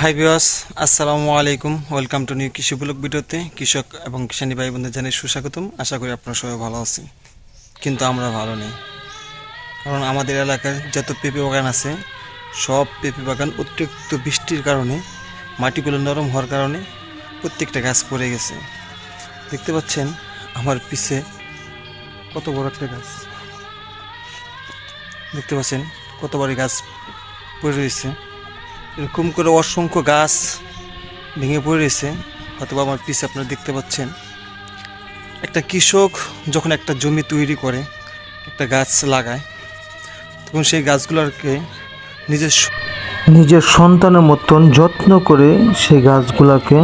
Hi viewers, আসসালামু আলাইকুম। Welcome to new কৃষি ব্লগ ভিডিওতে কৃষক এবং কিষানী ভাই বোনদের জানাই সুস্বাগতম। আশা করি আপনারা সবাই ভালো আছেন, কিন্তু আমরা ভালো নেই। কারণ আমাদের এলাকার যত পেঁপে বাগান আছে, সব পেঁপে বাগান অতিরিক্ত বৃষ্টির কারণে, মাটিগুলো নরম হওয়ার কারণে প্রত্যেকটা গাছ পড়ে গেছে। দেখতে পাচ্ছেন আমার পিছে কত বড় একটা গাছ, দেখতে পাচ্ছেন কত বড় গাছ পড়ে রয়েছে। এরকম করে অসংখ্য গাছ ভেঙে পড়ে রয়েছে। হয়তো আমার পিছে আপনারা দেখতে পাচ্ছেন, একটা কৃষক যখন একটা জমি তৈরি করে, একটা গাছ লাগায়, তখন সেই গাছগুলোকে নিজের সন্তানের মতন যত্ন করে সেই গাছগুলোকে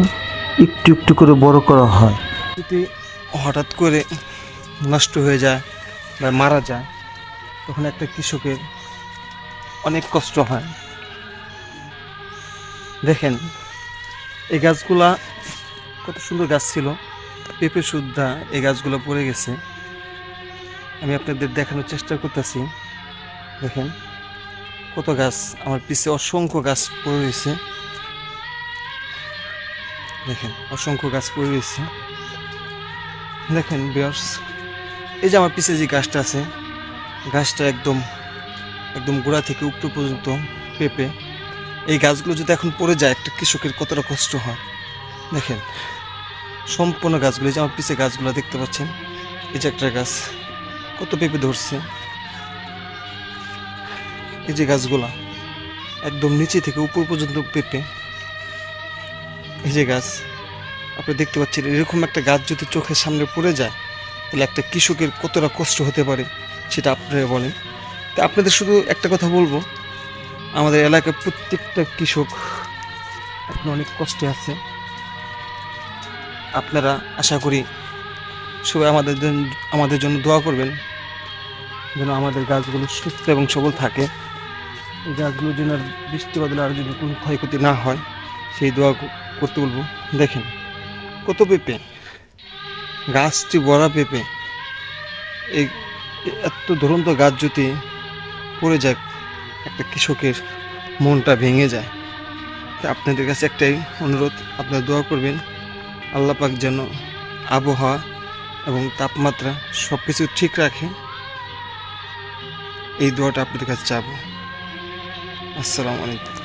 একটু একটু করে বড় করা হয়। যদি হঠাৎ করে নষ্ট হয়ে যায় বা মারা যায়, তখন একটা কৃষকের অনেক কষ্ট হয়। দেখেন এই গাছগুলা কত সুন্দর গাছ ছিল, পেঁপে সুদ্ধা এই গাছগুলো পড়ে গেছে। আমি আপনাদের দেখানোর চেষ্টা করতেছি। দেখেন কত গাছ, আমার পিছে অসংখ্য গাছ পড়ে রয়েছে। দেখেন অসংখ্য গাছ পড়ে রয়েছে। দেখেন ভিউয়ার্স, এই যে আমার পিছে যে গাছটা আছে, গাছটা একদম একদম গোড়া থেকে উপর পর্যন্ত পেঁপে। এই গাছগুলো যদি এখন পড়ে যায়, একটা কৃষকের কতটা কষ্ট হয়। দেখেন সম্পূর্ণ গাছগুলো, এই যে আমার পিছে গাছগুলো দেখতে পাচ্ছেন, এই যে একটা গাছ কত পেঁপে ধরছে। এই যে গাছগুলা একদম নিচে থেকে উপর পর্যন্ত পেঁপে। এই যে গাছ আপনি দেখতে পাচ্ছেন, এরকম একটা গাছ যদি চোখের সামনে পড়ে যায়, তাহলে একটা কৃষকের কতটা কষ্ট হতে পারে সেটা আপনারা বলেন। তো আপনাদের শুধু একটা কথা বলবো, আমাদের এলাকার প্রত্যেকটা কৃষক এখন অনেক কষ্টে আছে। আপনারা আশা করি সবাই আমাদের জন্য দোয়া করবেন, যেন আমাদের গাছগুলো সুস্থ এবং সবল থাকে। এই গাছগুলো যেন বৃষ্টি বাদলে আর যদি কোনো ক্ষয়ক্ষতি না হয়, সেই দোয়া করতে বলবো। দেখেন কত পেঁপে, গাছটি বড়া পেঁপে। এই এত ধরন্ত গাছ যদি পড়ে যায়, একটা কৃষকের মনটা ভেঙে যায়। তাই আপনাদের কাছে একটাই অনুরোধ, আপনারা দোয়া করবেন আল্লাহ পাক যেন আবহাওয়া এবং তাপমাত্রা সব কিছু ঠিক রাখে। এই দোয়াটা আপনাদের কাছে চাবো। আসসালামু আলাইকুম।